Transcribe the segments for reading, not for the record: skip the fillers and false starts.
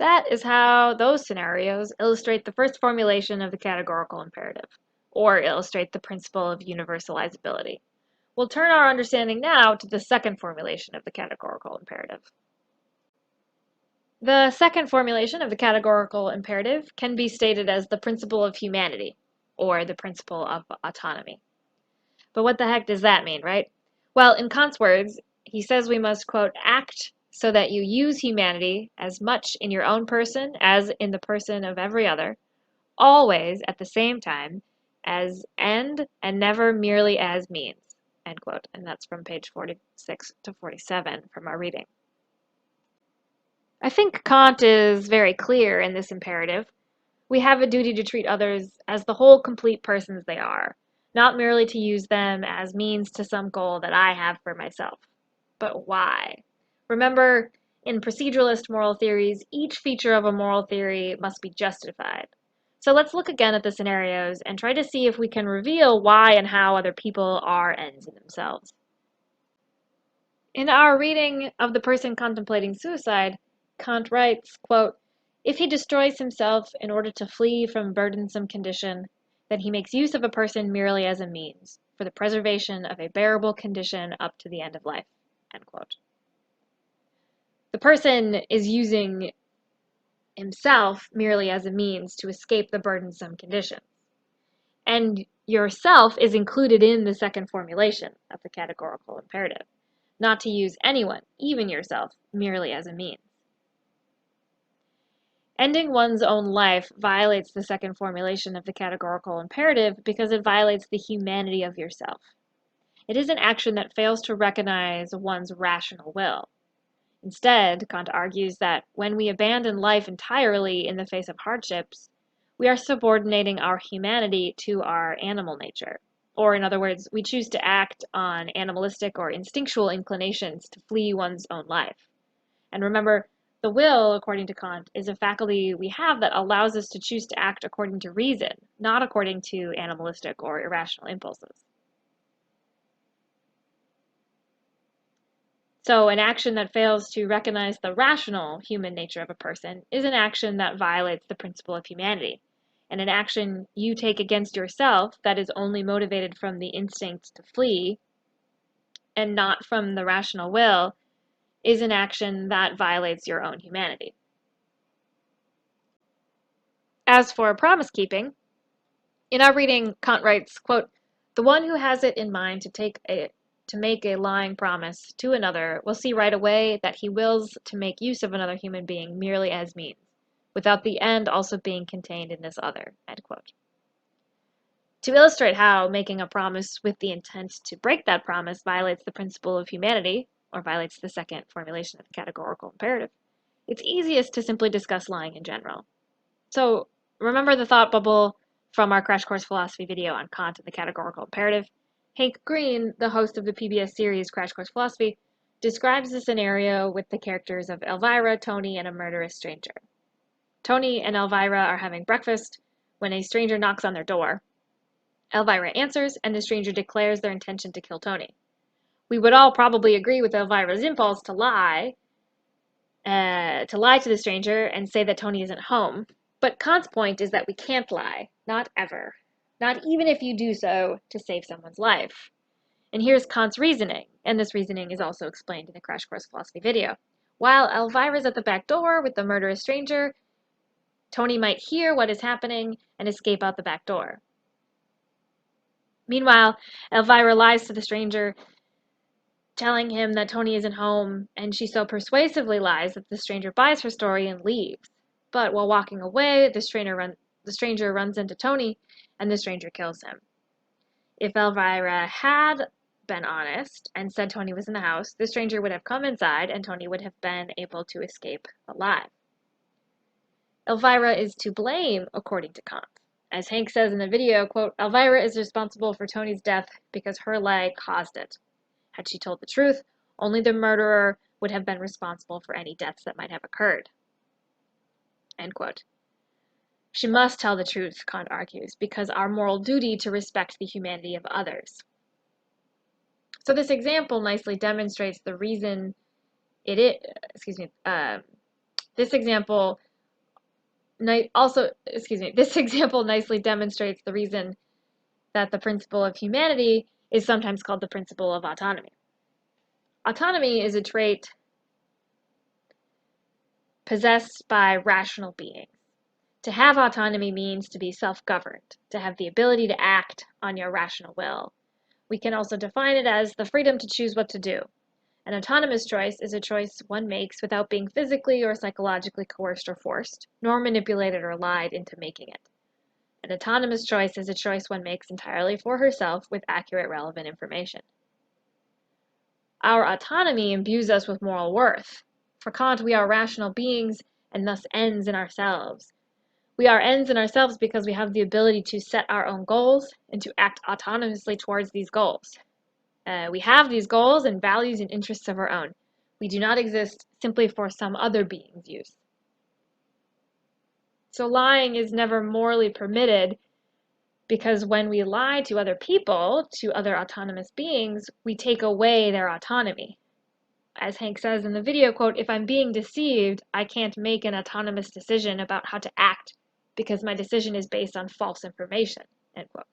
That is how those scenarios illustrate the first formulation of the categorical imperative, or illustrate the principle of universalizability. We'll turn our understanding now to the second formulation of the categorical imperative. The second formulation of the categorical imperative can be stated as the principle of humanity, or the principle of autonomy. But what the heck does that mean, right? Well, in Kant's words, he says we must, quote, act so that you use humanity as much in your own person as in the person of every other, always at the same time as end and never merely as means, end quote. And that's from page 46 to 47 from our reading. I think Kant is very clear in this imperative. We have a duty to treat others as the whole complete persons they are, not merely to use them as means to some goal that I have for myself. But why? Remember, in proceduralist moral theories, each feature of a moral theory must be justified. So let's look again at the scenarios and try to see if we can reveal why and how other people are ends in themselves. In our reading of the person contemplating suicide, Kant writes, quote, if he destroys himself in order to flee from burdensome condition, then he makes use of a person merely as a means for the preservation of a bearable condition up to the end of life, end quote. The person is using himself merely as a means to escape the burdensome conditions. And yourself is included in the second formulation of the categorical imperative, not to use anyone, even yourself, merely as a means. Ending one's own life violates the second formulation of the categorical imperative because it violates the humanity of yourself. It is an action that fails to recognize one's rational will. Instead, Kant argues that when we abandon life entirely in the face of hardships, we are subordinating our humanity to our animal nature. Or, in other words, we choose to act on animalistic or instinctual inclinations to flee one's own life. And remember, the will, according to Kant, is a faculty we have that allows us to choose to act according to reason, not according to animalistic or irrational impulses. So an action that fails to recognize the rational human nature of a person is an action that violates the principle of humanity. And an action you take against yourself that is only motivated from the instinct to flee and not from the rational will is an action that violates your own humanity. As for promise keeping, in our reading, Kant writes, quote, the one who has it in mind to make a lying promise to another will see right away that he wills to make use of another human being merely as means, without the end also being contained in this other, end quote. To illustrate how making a promise with the intent to break that promise violates the principle of humanity, or violates the second formulation of the categorical imperative, it's easiest to simply discuss lying in general. So remember the thought bubble from our Crash Course Philosophy video on Kant and the categorical imperative? Hank Green, the host of the PBS series Crash Course Philosophy, describes the scenario with the characters of Elvira, Tony, and a murderous stranger. Tony and Elvira are having breakfast when a stranger knocks on their door. Elvira answers, and the stranger declares their intention to kill Tony. We would all probably agree with Elvira's impulse to lie to the stranger and say that Tony isn't home. But Kant's point is that we can't lie, not ever. Not even if you do so to save someone's life. And here's Kant's reasoning, and this reasoning is also explained in the Crash Course Philosophy video. While Elvira's at the back door with the murderous stranger, Tony might hear what is happening and escape out the back door. Meanwhile, Elvira lies to the stranger, telling him that Tony isn't home, and she so persuasively lies that the stranger buys her story and leaves. But while walking away, the stranger runs into Tony, and the stranger kills him. If Elvira had been honest and said Tony was in the house, the stranger would have come inside, and Tony would have been able to escape alive. Elvira is to blame, according to Kant. As Hank says in the video, quote, Elvira is responsible for Tony's death because her lie caused it. Had she told the truth, only the murderer would have been responsible for any deaths that might have occurred. End quote. She must tell the truth, Kant argues, because our moral duty to respect the humanity of others. So this example nicely demonstrates the reason this example this example nicely demonstrates the reason that the principle of humanity is sometimes called the principle of autonomy. Autonomy is a trait possessed by rational beings. To have autonomy means to be self-governed, to have the ability to act on your rational will. We can also define it as the freedom to choose what to do. An autonomous choice is a choice one makes without being physically or psychologically coerced or forced, nor manipulated or lied into making it. An autonomous choice is a choice one makes entirely for herself with accurate, relevant information. Our autonomy imbues us with moral worth. For Kant, we are rational beings and thus ends in ourselves. We are ends in ourselves because we have the ability to set our own goals and to act autonomously towards these goals. We have these goals and values and interests of our own. We do not exist simply for some other being's use. So lying is never morally permitted because when we lie to other people, to other autonomous beings, we take away their autonomy. As Hank says in the video, quote, "If I'm being deceived, I can't make an autonomous decision about how to act because my decision is based on false information," end quote.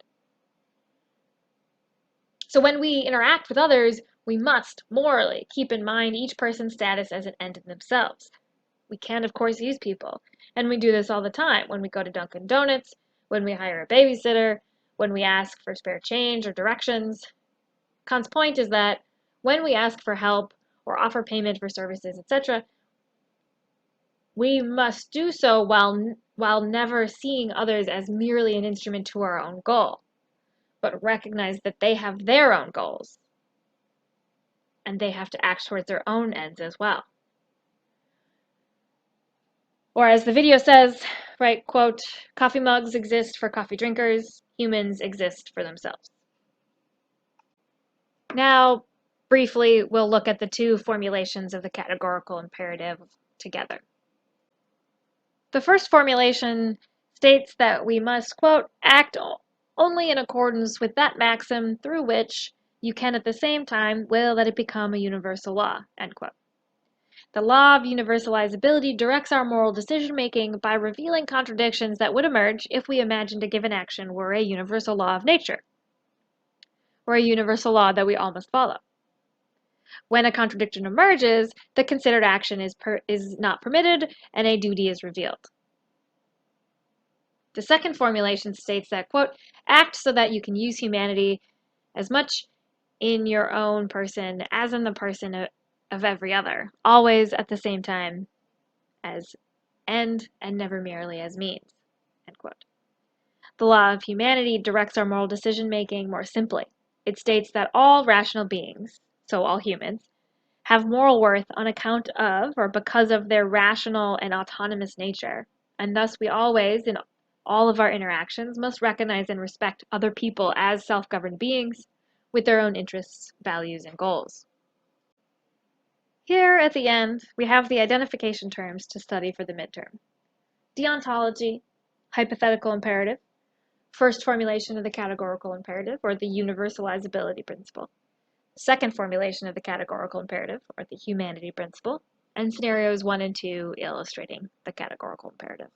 So when we interact with others, we must morally keep in mind each person's status as an end in themselves. We can, of course, use people, and we do this all the time when we go to Dunkin' Donuts, when we hire a babysitter, when we ask for spare change or directions. Kant's point is that when we ask for help or offer payment for services, etc., we must do so while never seeing others as merely an instrument to our own goal, but recognize that they have their own goals, and they have to act towards their own ends as well. Or as the video says, right, quote, "Coffee mugs exist for coffee drinkers, humans exist for themselves." Now, briefly, we'll look at the two formulations of the categorical imperative together. The first formulation states that we must, quote, "act only in accordance with that maxim through which you can at the same time will that it become a universal law," end quote. The law of universalizability directs our moral decision-making by revealing contradictions that would emerge if we imagined a given action were a universal law of nature, or a universal law that we all must follow. When a contradiction emerges, the considered action is not permitted and a duty is revealed. The second formulation states that, quote, "act so that you can use humanity as much in your own person as in the person of every other, always at the same time as end and never merely as means," end quote. The law of humanity directs our moral decision-making more simply. It states that all rational beings, so all humans, have moral worth on account of or because of their rational and autonomous nature, and thus we always, in all of our interactions, must recognize and respect other people as self-governed beings with their own interests, values, and goals. Here at the end, we have the identification terms to study for the midterm. Deontology, hypothetical imperative, first formulation of the categorical imperative, or the universalizability principle, second formulation of the categorical imperative, or the humanity principle, and scenarios 1 and 2 illustrating the categorical imperative.